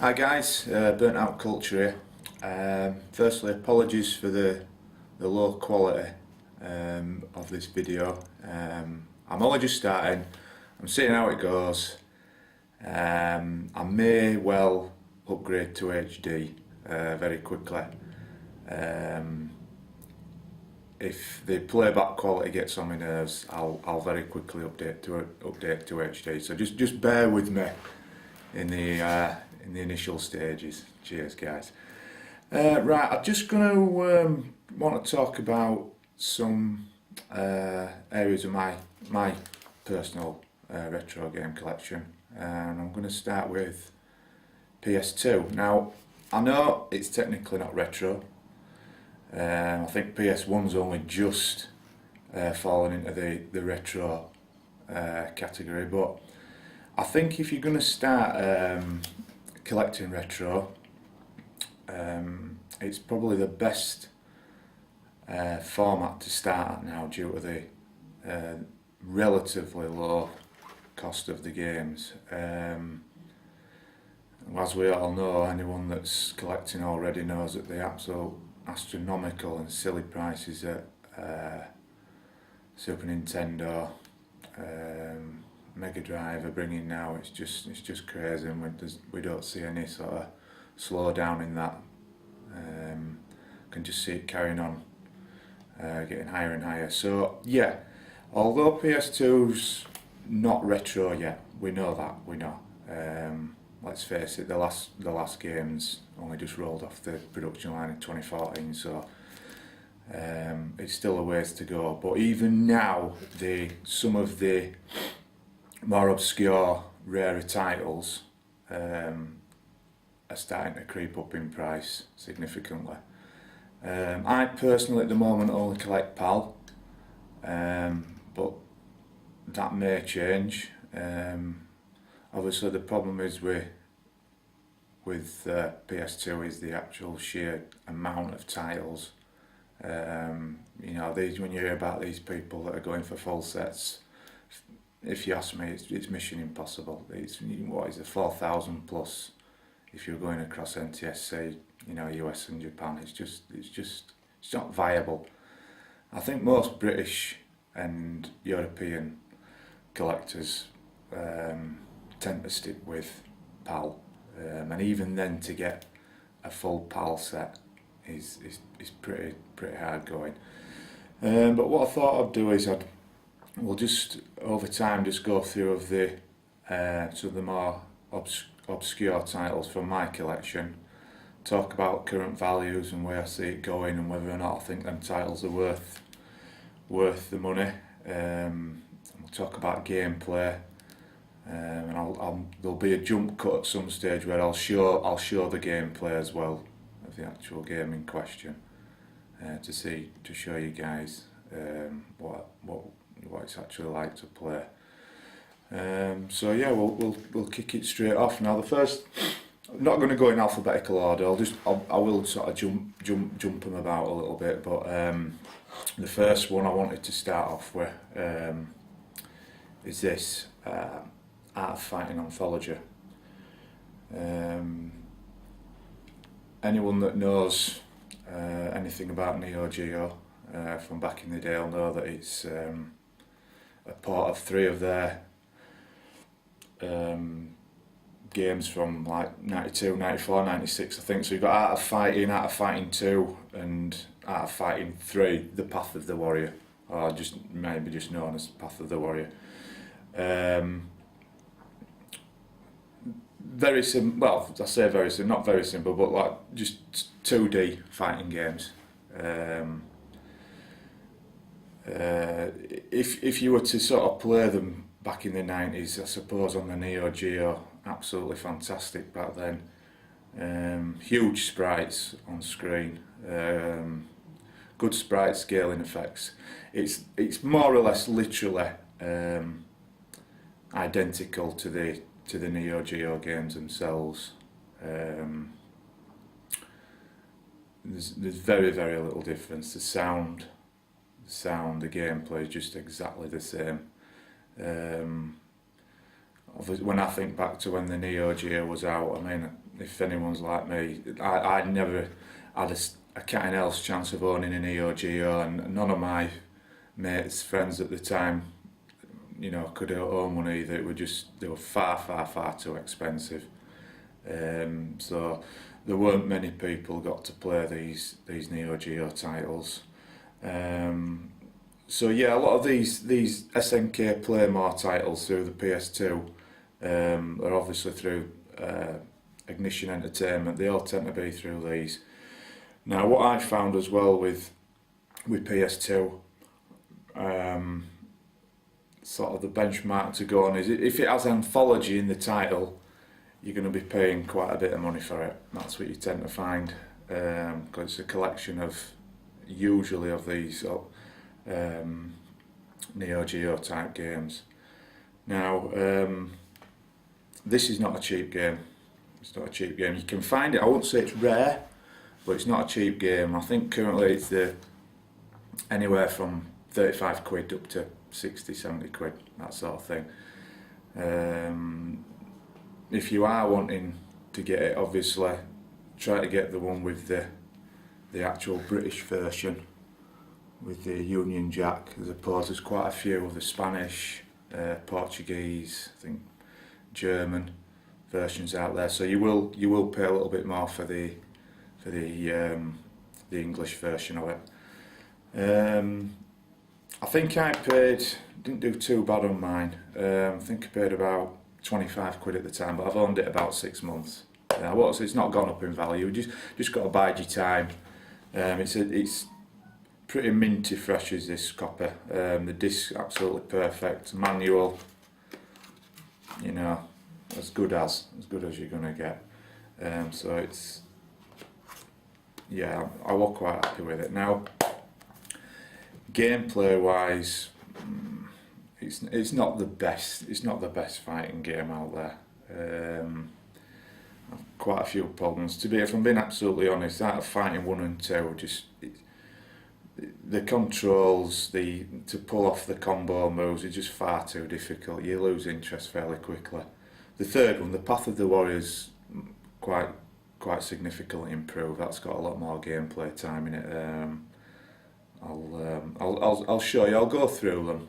Hi guys, Burnt Out Culture here. Firstly, apologies for the low quality of this video. I'm only just starting, I'm seeing how it goes. I may well upgrade to HD very quickly. If the playback quality gets on my nerves, I'll very quickly update to HD. So just bear with me in the initial stages. Cheers, guys. Right, I'm just going to want to talk about some areas of my personal retro game collection, and I'm going to start with PS2. Now, I know it's technically not retro. I think PS1's only just fallen into the retro category, but I think if you're going to start collecting retro, it's probably the best format to start at now due to the relatively low cost of the games. As we all know, anyone that's collecting already knows that the absolute astronomical and silly prices at Super Nintendo, Mega Drive are bringing now. It's just crazy, and we don't see any sort of slowdown in that. Can just see it carrying on, getting higher and higher. So yeah, although PS2's not retro yet, we know that. We know. Let's face it, the last games only just rolled off the production line in 2014, so it's still a ways to go. But even now, some of the more obscure, rarer titles are starting to creep up in price significantly. I personally at the moment only collect PAL, but that may change. Obviously the problem is with PS2 is the actual sheer amount of titles. You know, when you hear about these people that are going for full sets, if you ask me, it's mission impossible. It's, what is it, 4,000 plus if you're going across NTSC, you know, US and Japan. It's not viable. I think most British and European collectors tend to stick with PAL, and even then to get a full PAL set is pretty hard going. But what I thought I'd do is we'll just over time just go through of the some of the more obscure titles from my collection, talk about current values and where I see it going and whether or not I think them titles are worth the money. We'll talk about gameplay, and there'll be a jump cut at some stage where I'll show the gameplay as well of the actual game in question, to show you guys what it's actually like to play. So yeah, we'll kick it straight off now. The first, I'm not going to go in alphabetical order. I will sort of jump them about a little bit, but the first one I wanted to start off with is this Art of Fighting Anthology. Anyone that knows anything about Neo Geo from back in the day will know that it's a part of 3 of their games from like 92, 94, 96 I think. So you've got Art of Fighting 2 and Art of Fighting 3, The Path of the Warrior, or maybe just known as Path of the Warrior. Very simple, well I say very simple, not very simple, but like just 2D fighting games. If you were to sort of play them back in the 90s, I suppose on the Neo Geo, absolutely fantastic back then. Huge sprites on screen, good sprite scaling effects. It's more or less literally identical to the Neo Geo games themselves. There's very little difference. The sound, the gameplay is just exactly the same. When I think back to when the Neo Geo was out, I mean, if anyone's like me, I never had a cat and else chance of owning an Neo Geo, and none of my mates, friends at the time, you know, could own one either. They were far too expensive. So there weren't many people got to play these Neo Geo titles. So yeah, a lot of these SNK Play More titles through the PS2 are obviously through Ignition Entertainment. They all tend to be through these. Now, what I found as well with PS2, sort of the benchmark to go on is if it has Anthology in the title, you're going to be paying quite a bit of money for it. That's what you tend to find, because it's a collection of usually of these Neo Geo type games. Now, this is not a cheap game. It's not a cheap game. You can find it. I won't say it's rare, but it's not a cheap game. I think currently it's anywhere from 35 quid up to 60, 70 quid, that sort of thing. If you are wanting to get it, obviously try to get the one with the actual British version with the Union Jack, as opposed there's quite a few of the Spanish, Portuguese, I think German versions out there. So you will pay a little bit more for the English version of it. I think I didn't do too bad on mine. I think I paid about 25 quid at the time, but I've owned it about 6 months. It's not gone up in value. Just got to bide your time. It's pretty minty fresh as this copy. The disc's absolutely perfect. Manual, you know, as good as you're gonna get. So it's, yeah, I was quite happy with it. Now, gameplay wise, it's not the best. It's not the best fighting game out there. I've quite a few problems. If I'm being absolutely honest, out of Fighting 1 and 2, the controls, to pull off the combo moves, are just far too difficult. You lose interest fairly quickly. The third one, the Path of the Warriors, quite significantly improved. That's got a lot more gameplay time in it. I'll show you. I'll go through them.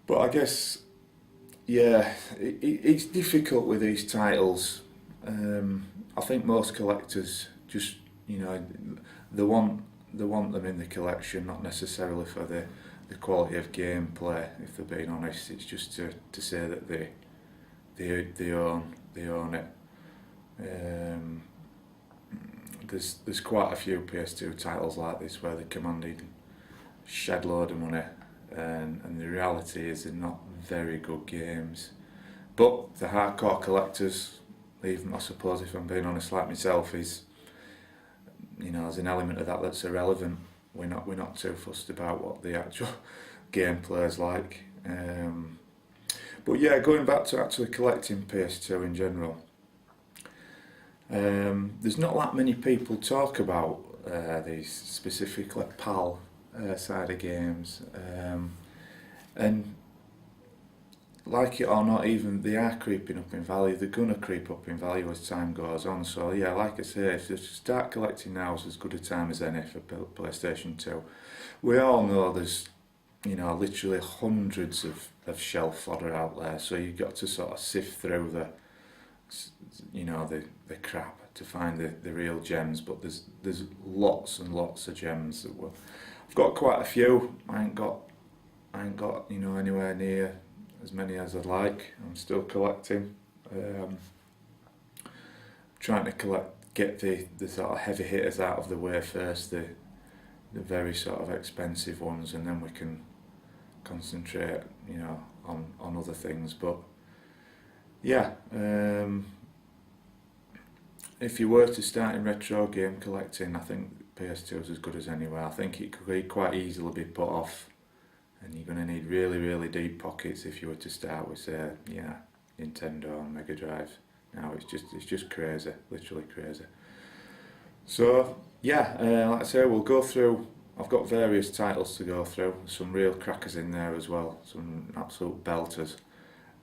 But I guess, yeah, it's difficult with these titles. I think most collectors just, you know, they want them in the collection, not necessarily for the quality of gameplay. If they're being honest, it's just to say that they own it. There's quite a few PS2 titles like this where they commanded a shed load of money, and the reality is they're not very good games. But the hardcore collectors, even I suppose, if I'm being honest, like myself, is, you know, there's an element of that that's irrelevant. We're not too fussed about what the actual gameplay is like. But yeah, going back to actually collecting PS2 in general, there's not that many people talk about these, specifically PAL side of games, and like it or not, even they are creeping up in value. They're gonna creep up in value as time goes on. So yeah, like I say, if you start collecting now, is as good a time as any for PlayStation 2. We all know there's, you know, literally hundreds of shelf fodder out there. So you've got to sort of sift through the crap to find the real gems. But there's lots and lots of gems that I've got quite a few. I ain't got you know, anywhere near as many as I'd like. I'm still collecting. Trying to get the sort of heavy hitters out of the way first, the very sort of expensive ones, and then we can concentrate, you know, on other things. But yeah, if you were to start in retro game collecting, I think PS2 is as good as anywhere. I think it could quite easily be put off, and you're going to need really, really deep pockets if you were to start with, say, yeah, Nintendo and Mega Drive. Now it's just crazy, literally crazy. So yeah, like I say, we'll go through. I've got various titles to go through. Some real crackers in there as well, some absolute belters,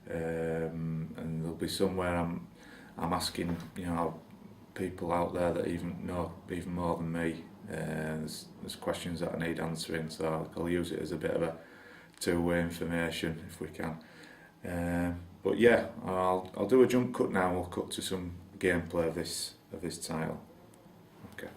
and there'll be somewhere I'm asking, you know, people out there that even know even more than me. There's questions that I need answering, so I'll use it as a bit of a two-way information if we can. But yeah, I'll do a jump cut now. We'll cut to some gameplay of this tile. Okay.